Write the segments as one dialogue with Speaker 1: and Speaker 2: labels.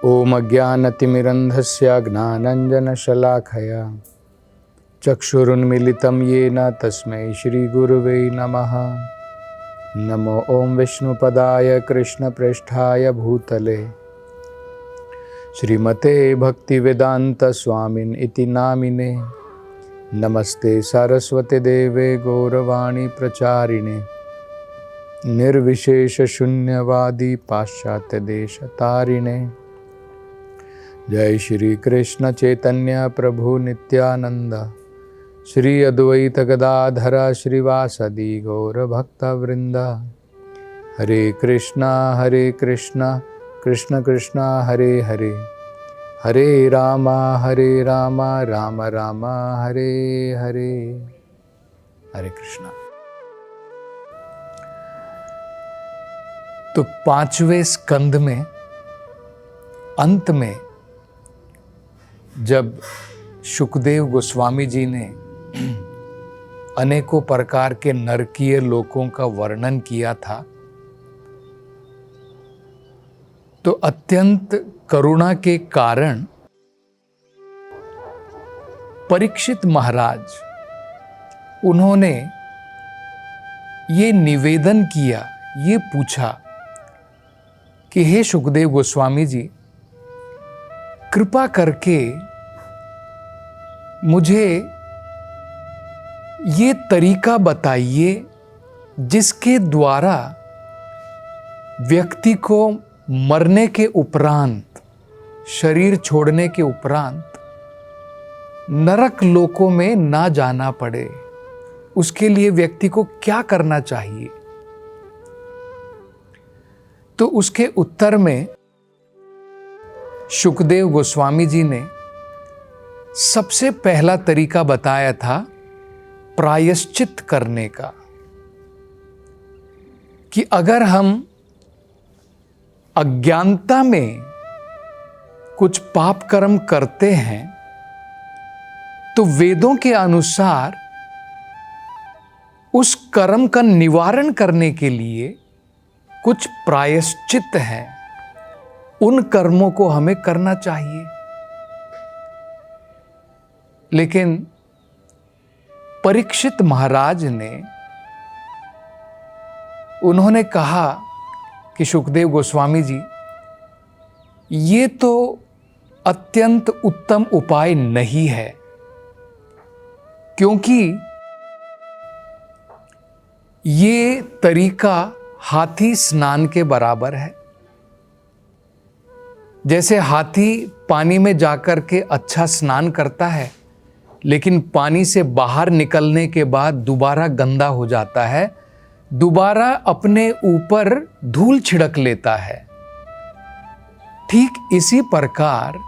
Speaker 1: ओम अज्ञानतिमिरन्धस्य ज्ञानाञ्जनशलाखया चक्षुरुन्मीलितं येन तस्मै श्रीगुरुवे नमः। नमो ओम विष्णुपदाय कृष्णप्रेष्ठाय भूतले श्रीमते भक्तिवेदांत स्वामिन् इति नामिने। नमस्ते सरस्वती देवे गौरवाणी प्रचारिणे निर्विशेष शून्यवादी पाश्चात्य देश तारिणे। जय श्री कृष्ण चैतन्य प्रभु नित्यानंद श्री अद्वैत गदाधर श्रीवासदि गौर भक्त वृंद। हरे कृष्णा कृष्ण कृष्ण हरे हरे, हरे राम राम राम हरे हरे। हरे कृष्णा। तो 5वें स्कंद में अंत में जब शुकदेव गोस्वामी जी ने अनेकों प्रकार के नरकीय लोकों का वर्णन किया था, तो अत्यंत करुणा के कारण परीक्षित महाराज उन्होंने ये निवेदन किया, ये पूछा कि हे शुकदेव गोस्वामी जी, कृपा करके मुझे ये तरीका बताइए जिसके द्वारा व्यक्ति को मरने के उपरांत, शरीर छोड़ने के उपरांत नरक लोकों में ना जाना पड़े। उसके लिए व्यक्ति को क्या करना चाहिए? तो उसके उत्तर में शुकदेव गोस्वामी जी ने सबसे पहला तरीका बताया था प्रायश्चित करने का, कि अगर हम अज्ञानता में कुछ पाप कर्म करते हैं तो वेदों के अनुसार उस कर्म का निवारण करने के लिए कुछ प्रायश्चित है, उन कर्मों को हमें करना चाहिए। लेकिन परीक्षित महाराज ने उन्होंने कहा कि शुकदेव गोस्वामी जी, ये तो अत्यंत उत्तम उपाय नहीं है, क्योंकि ये तरीका हाथी स्नान के बराबर है। जैसे हाथी पानी में जाकर के अच्छा स्नान करता है, लेकिन पानी से बाहर निकलने के बाद दोबारा गंदा हो जाता है, दोबारा अपने ऊपर धूल छिड़क लेता है। ठीक इसी प्रकार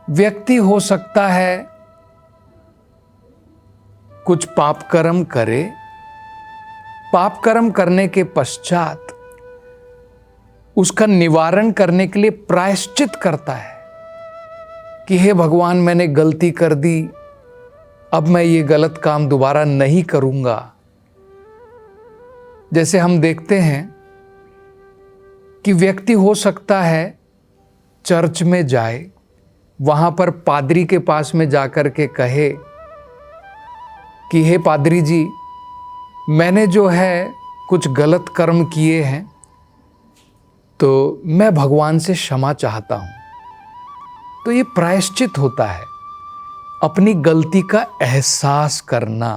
Speaker 1: व्यक्ति हो सकता है कुछ पाप कर्म करे, पाप कर्म करने के पश्चात उसका निवारण करने के लिए प्रायश्चित करता है कि हे भगवान, मैंने गलती कर दी, अब मैं ये गलत काम दोबारा नहीं करूंगा। जैसे हम देखते हैं कि व्यक्ति हो सकता है चर्च में जाए, वहां पर पादरी के पास में जाकर के कहे कि हे पादरी जी, मैंने जो है कुछ गलत कर्म किए हैं, तो मैं भगवान से क्षमा चाहता हूं। तो ये प्रायश्चित होता है, अपनी गलती का एहसास करना।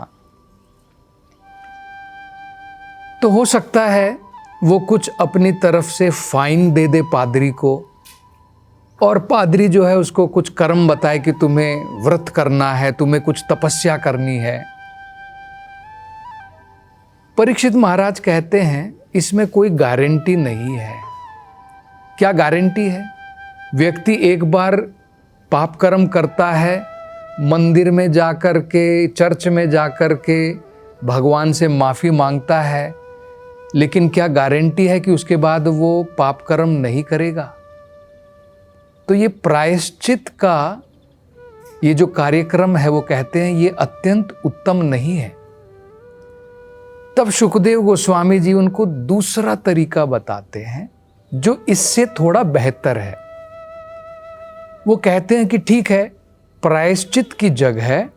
Speaker 1: तो हो सकता है वो कुछ अपनी तरफ से फाइन दे दे पादरी को, और पादरी जो है उसको कुछ कर्म बताए कि तुम्हें व्रत करना है, तुम्हें कुछ तपस्या करनी है। परीक्षित महाराज कहते हैं इसमें कोई गारंटी नहीं है। क्या गारंटी है? व्यक्ति एक बार पाप कर्म करता है, मंदिर में जाकर के, चर्च में जाकर के भगवान से माफ़ी मांगता है, लेकिन क्या गारंटी है कि उसके बाद वो पाप कर्म नहीं करेगा? तो ये प्रायश्चित का ये जो कार्यक्रम है, वो कहते हैं ये अत्यंत उत्तम नहीं है। तब शुकदेव गोस्वामी जी उनको दूसरा तरीका बताते हैं जो इससे थोड़ा बेहतर है। वो कहते हैं कि ठीक है, प्रायश्चित की जगह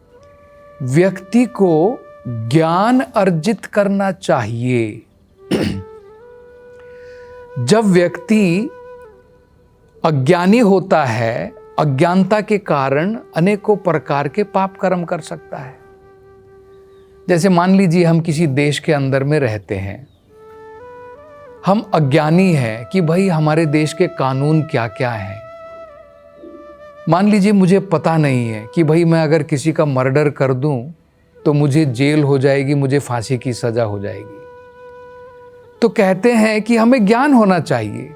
Speaker 1: व्यक्ति को ज्ञान अर्जित करना चाहिए। जब व्यक्ति अज्ञानी होता है, अज्ञानता के कारण अनेकों प्रकार के पाप कर्म कर सकता है। जैसे मान लीजिए हम किसी देश के अंदर में रहते हैं, हम अज्ञानी हैं कि भाई हमारे देश के कानून क्या क्या हैं। मान लीजिए मुझे पता नहीं है कि भाई मैं अगर किसी का मर्डर कर दूं तो मुझे जेल हो जाएगी, मुझे फांसी की सजा हो जाएगी। तो कहते हैं कि हमें ज्ञान होना चाहिए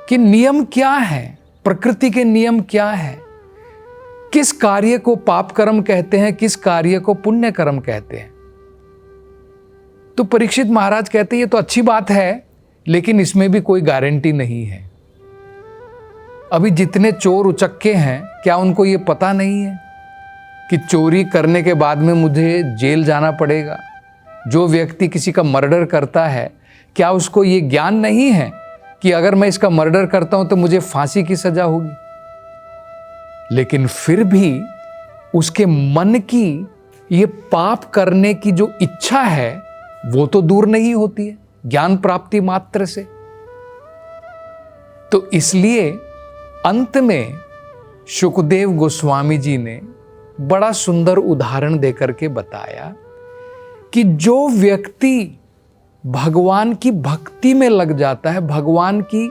Speaker 1: कि नियम क्या है, प्रकृति के नियम क्या है, किस कार्य को पाप कर्म कहते हैं, किस कार्य को पुण्य कर्म कहते हैं। तो परीक्षित महाराज कहते हैं ये तो अच्छी बात है, लेकिन इसमें भी कोई गारंटी नहीं है। अभी जितने चोर उचक्के हैं, क्या उनको ये पता नहीं है कि चोरी करने के बाद में मुझे जेल जाना पड़ेगा? जो व्यक्ति किसी का मर्डर करता है, क्या उसको ये ज्ञान नहीं है कि अगर मैं इसका मर्डर करता हूं तो मुझे फांसी की सजा होगी? लेकिन फिर भी उसके मन की ये पाप करने की जो इच्छा है वो तो दूर नहीं होती है ज्ञान प्राप्ति मात्र से। तो इसलिए अंत में शुकदेव गोस्वामी जी ने बड़ा सुंदर उदाहरण देकर के बताया कि जो व्यक्ति भगवान की भक्ति में लग जाता है, भगवान की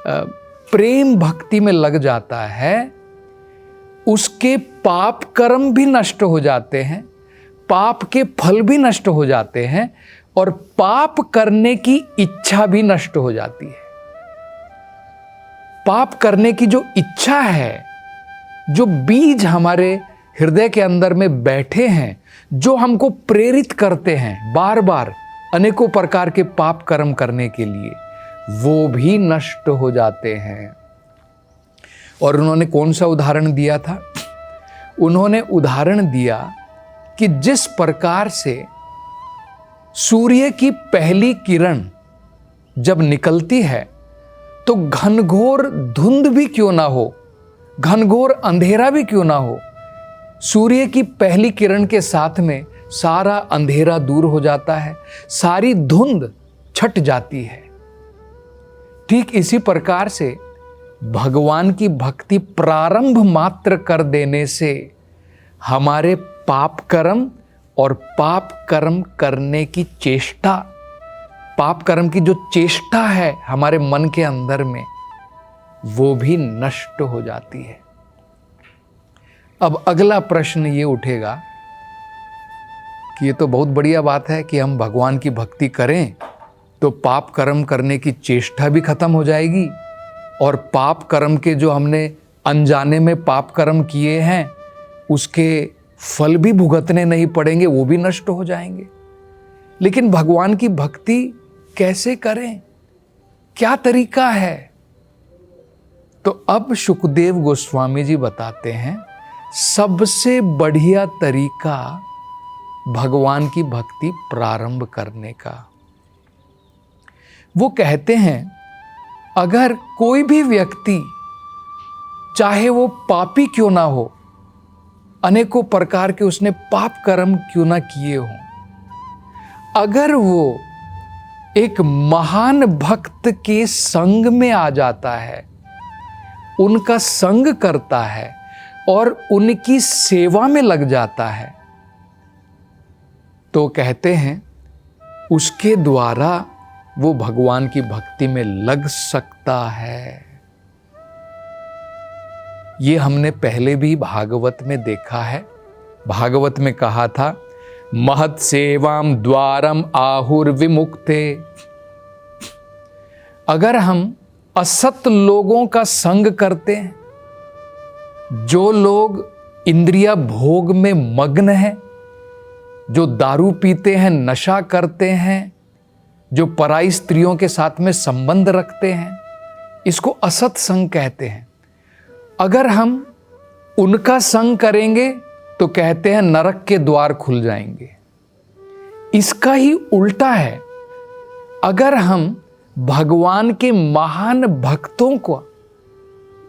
Speaker 1: प्रेम भक्ति में लग जाता है, उसके पाप कर्म भी नष्ट हो जाते हैं, पाप के फल भी नष्ट हो जाते हैं और पाप करने की इच्छा भी नष्ट हो जाती है। पाप करने की जो इच्छा है, जो बीज हमारे हृदय के अंदर में बैठे हैं, जो हमको प्रेरित करते हैं बार बार अनेकों प्रकार के पाप कर्म करने के लिए, वो भी नष्ट हो जाते हैं। और उन्होंने कौन सा उदाहरण दिया था? उन्होंने उदाहरण दिया कि जिस प्रकार से सूर्य की पहली किरण जब निकलती है तो घनघोर धुंध भी क्यों ना हो, घनघोर अंधेरा भी क्यों ना हो, सूर्य की पहली किरण के साथ में सारा अंधेरा दूर हो जाता है, सारी धुंध छट जाती है। ठीक इसी प्रकार से भगवान की भक्ति प्रारंभ मात्र कर देने से हमारे पाप कर्म और पाप कर्म करने की चेष्टा, पाप कर्म की जो चेष्टा है हमारे मन के अंदर में, वो भी नष्ट हो जाती है। अब अगला प्रश्न ये उठेगा कि ये तो बहुत बढ़िया बात है कि हम भगवान की भक्ति करें तो पाप कर्म करने की चेष्टा भी खत्म हो जाएगी और पाप कर्म के जो हमने अनजाने में पाप कर्म किए हैं उसके फल भी भुगतने नहीं पड़ेंगे, वो भी नष्ट हो जाएंगे। लेकिन भगवान की भक्ति कैसे करें, क्या तरीका है? तो अब शुकदेव गोस्वामी जी बताते हैं सबसे बढ़िया तरीका भगवान की भक्ति प्रारंभ करने का। वो कहते हैं अगर कोई भी व्यक्ति, चाहे वो पापी क्यों ना हो, अनेकों प्रकार के उसने पाप कर्म क्यों ना किए हों, अगर वो एक महान भक्त के संग में आ जाता है, उनका संग करता है और उनकी सेवा में लग जाता है, तो कहते हैं उसके द्वारा वो भगवान की भक्ति में लग सकता है। ये हमने पहले भी भागवत में देखा है। भागवत में कहा था महत् सेवाम द्वारम आहुर विमुक्ते। अगर हम असत लोगों का संग करते हैं, जो लोग इंद्रिया भोग में मग्न हैं, जो दारू पीते हैं, नशा करते हैं, जो पराई स्त्रियों के साथ में संबंध रखते हैं, इसको असत संग कहते हैं। अगर हम उनका संग करेंगे तो कहते हैं नरक के द्वार खुल जाएंगे। इसका ही उल्टा है, अगर हम भगवान के महान भक्तों को,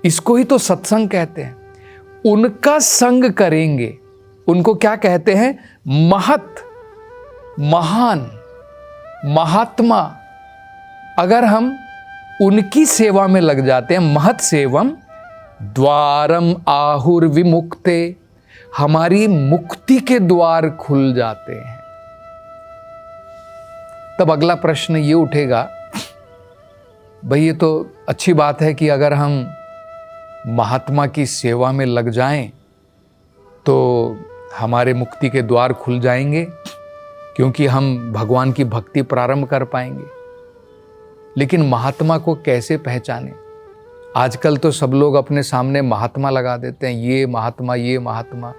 Speaker 1: इसको ही तो सत्संग कहते हैं, उनका संग करेंगे, उनको क्या कहते हैं? महत, महान, महात्मा। अगर हम उनकी सेवा में लग जाते हैं, महत सेवम द्वारम आहुर विमुक्ते, हमारी मुक्ति के द्वार खुल जाते हैं। तब अगला प्रश्न ये उठेगा, भाई ये तो अच्छी बात है कि अगर हम महात्मा की सेवा में लग जाएं तो हमारे मुक्ति के द्वार खुल जाएंगे, क्योंकि हम भगवान की भक्ति प्रारंभ कर पाएंगे। लेकिन महात्मा को कैसे पहचाने? आजकल तो सब लोग अपने सामने महात्मा लगा देते हैं, ये महात्मा, ये महात्मा।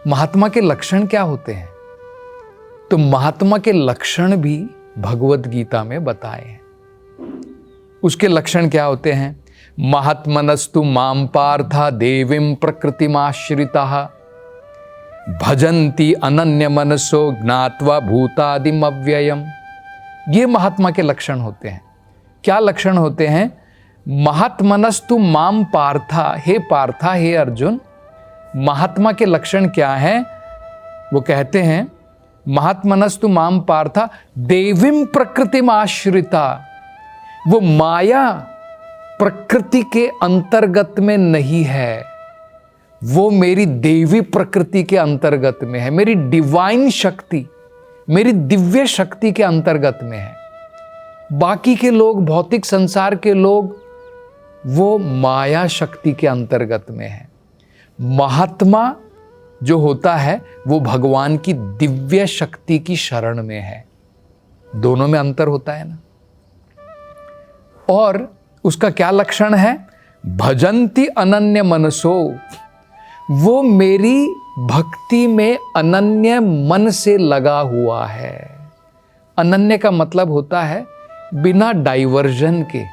Speaker 1: महात्मा के लक्षण क्या होते हैं? तो महात्मा के लक्षण भी भगवत गीता में बताए हैं। उसके लक्षण क्या होते हैं? महात्मनस्तु मां पार्था देवीं प्रकृतिमाश्रिताः भजन्ति अनन्य मनसो ज्ञात्वा भूतादिम अव्ययम। ये महात्मा के लक्षण होते हैं। क्या लक्षण होते हैं? महात्मनस्तु मां पार्था, हे पार्था, हे अर्जुन, महात्मा के लक्षण क्या हैं? वो कहते हैं महात्मनस्तु मां पार्था देवीं प्रकृतिमाश्रिता। वो माया प्रकृति के अंतर्गत में नहीं है, वो मेरी देवी प्रकृति के अंतर्गत में है, मेरी डिवाइन शक्ति, मेरी दिव्य शक्ति के अंतर्गत में है। बाकी के लोग, भौतिक संसार के लोग, वो माया शक्ति के अंतर्गत में है। महात्मा जो होता है वो भगवान की दिव्य शक्ति की शरण में है। दोनों में अंतर होता है ना। और उसका क्या लक्षण है? भजन्ति अनन्य मनसो, वो मेरी भक्ति में अनन्य मन से लगा हुआ है। अनन्य का मतलब होता है बिना डाइवर्जन के,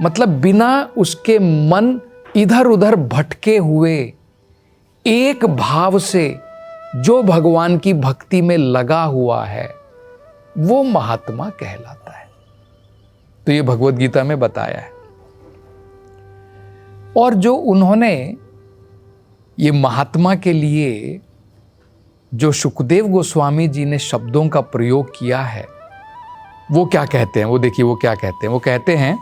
Speaker 1: मतलब बिना उसके मन इधर उधर भटके हुए, एक भाव से जो भगवान की भक्ति में लगा हुआ है, वो महात्मा कहलाता है। तो ये भगवत गीता में बताया है। और जो उन्होंने ये महात्मा के लिए जो सुखदेव गोस्वामी जी ने शब्दों का प्रयोग किया है, वो क्या कहते हैं? वो देखिए वो क्या कहते हैं। वो कहते हैं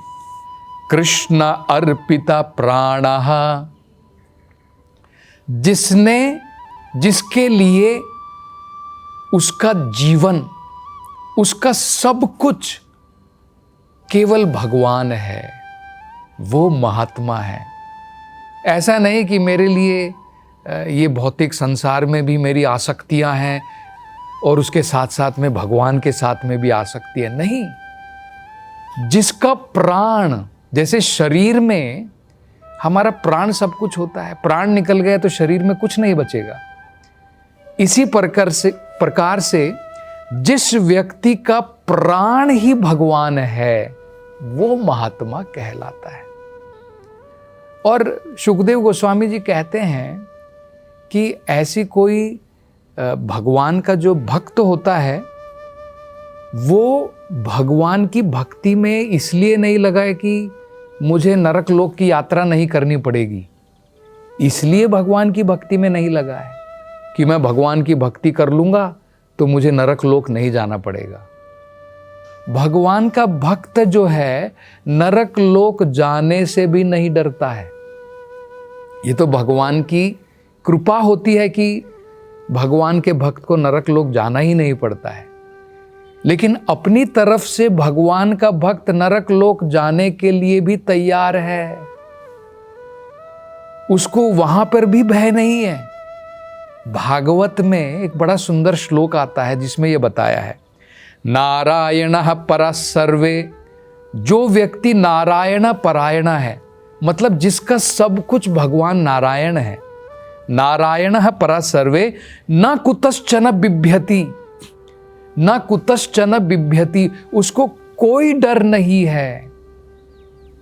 Speaker 1: कृष्ण अर्पिता प्राणः, जिसके लिए उसका जीवन, उसका सब कुछ केवल भगवान है, वो महात्मा है। ऐसा नहीं कि मेरे लिए ये भौतिक संसार में भी मेरी आसक्तियां हैं और उसके साथ साथ में भगवान के साथ में भी आसक्ति है। नहीं, जिसका प्राण, जैसे शरीर में हमारा प्राण सब कुछ होता है, प्राण निकल गया तो शरीर में कुछ नहीं बचेगा। इसी प्रकार से जिस व्यक्ति का प्राण ही भगवान है, वो महात्मा कहलाता है। और सुखदेव गोस्वामी जी कहते हैं कि ऐसी कोई भगवान का जो भक्त होता है, वो भगवान की भक्ति में इसलिए नहीं लगा है कि मुझे नरक लोक की यात्रा नहीं करनी पड़ेगी, इसलिए भगवान की भक्ति में नहीं लगा है कि मैं भगवान की भक्ति कर लूंगा तो मुझे नरक लोक नहीं जाना पड़ेगा। भगवान का भक्त जो है नरक लोक जाने से भी नहीं डरता है। ये तो भगवान की कृपा होती है कि भगवान के भक्त को नरक लोक जाना ही नहीं पड़ता है। लेकिन अपनी तरफ से भगवान का भक्त नरक लोक जाने के लिए भी तैयार है, उसको वहां पर भी भय नहीं है। भागवत में एक बड़ा सुंदर श्लोक आता है जिसमें यह बताया है, नारायणः परः सर्वे, जो व्यक्ति नारायण परायण है, मतलब जिसका सब कुछ भगवान नारायण है, नारायणः परः सर्वे न कुतश्चन बिभ्यति, न कुतश्चन बिभ्यति, उसको कोई डर नहीं है,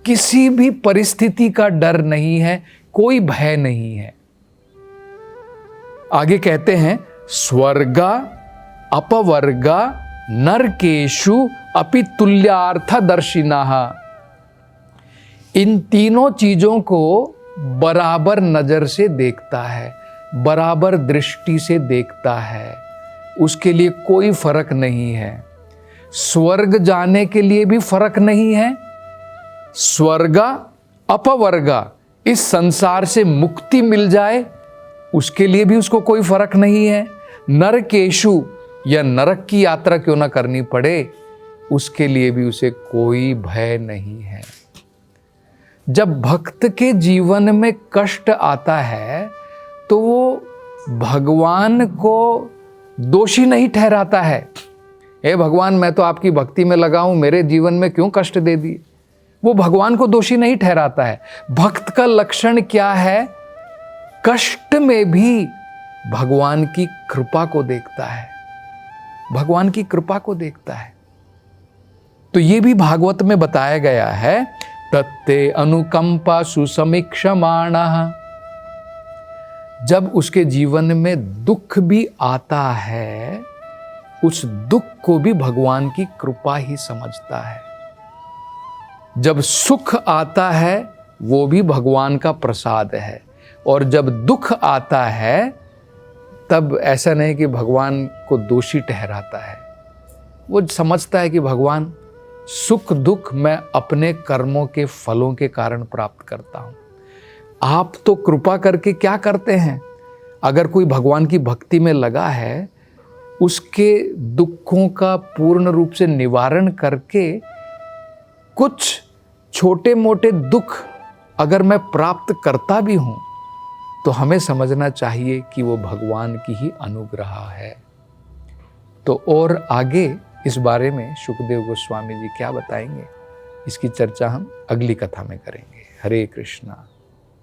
Speaker 1: किसी भी परिस्थिति का डर नहीं है, कोई भय नहीं है। आगे कहते हैं स्वर्गा अपवर्गा नरकेषु अपि तुल्यार्थदर्शिनः। इन तीनों चीजों को बराबर नजर से देखता है, बराबर दृष्टि से देखता है, उसके लिए कोई फर्क नहीं है। स्वर्ग जाने के लिए भी फर्क नहीं है, स्वर्ग अपवर्ग, इस संसार से मुक्ति मिल जाए उसके लिए भी उसको कोई फर्क नहीं है। नरकेषु, या नरक की यात्रा क्यों ना करनी पड़े उसके लिए भी उसे कोई भय नहीं है। जब भक्त के जीवन में कष्ट आता है तो वो भगवान को दोषी नहीं ठहराता है, हे भगवान मैं तो आपकी भक्ति में लगा हूं, मेरे जीवन में क्यों कष्ट दे दिए। वो भगवान को दोषी नहीं ठहराता है। भक्त का लक्षण क्या है? कष्ट में भी भगवान की कृपा को देखता है, भगवान की कृपा को देखता है। तो ये भी भागवत में बताया गया है, तत्ते अनुकंपा सुसमीक्षमाणः। जब उसके जीवन में दुख भी आता है, उस दुख को भी भगवान की कृपा ही समझता है। जब सुख आता है वो भी भगवान का प्रसाद है, और जब दुख आता है तब ऐसा नहीं कि भगवान को दोषी ठहराता है। वो समझता है कि भगवान, सुख दुख मैं अपने कर्मों के फलों के कारण प्राप्त करता हूं। आप तो कृपा करके क्या करते हैं? अगर कोई भगवान की भक्ति में लगा है, उसके दुखों का पूर्ण रूप से निवारण करके कुछ छोटे मोटे दुख अगर मैं प्राप्त करता भी हूं तो हमें समझना चाहिए कि वो भगवान की ही अनुग्रह है। तो और आगे इस बारे में शुकदेव गोस्वामी जी क्या बताएंगे, इसकी चर्चा हम अगली कथा में करेंगे। हरे कृष्णा।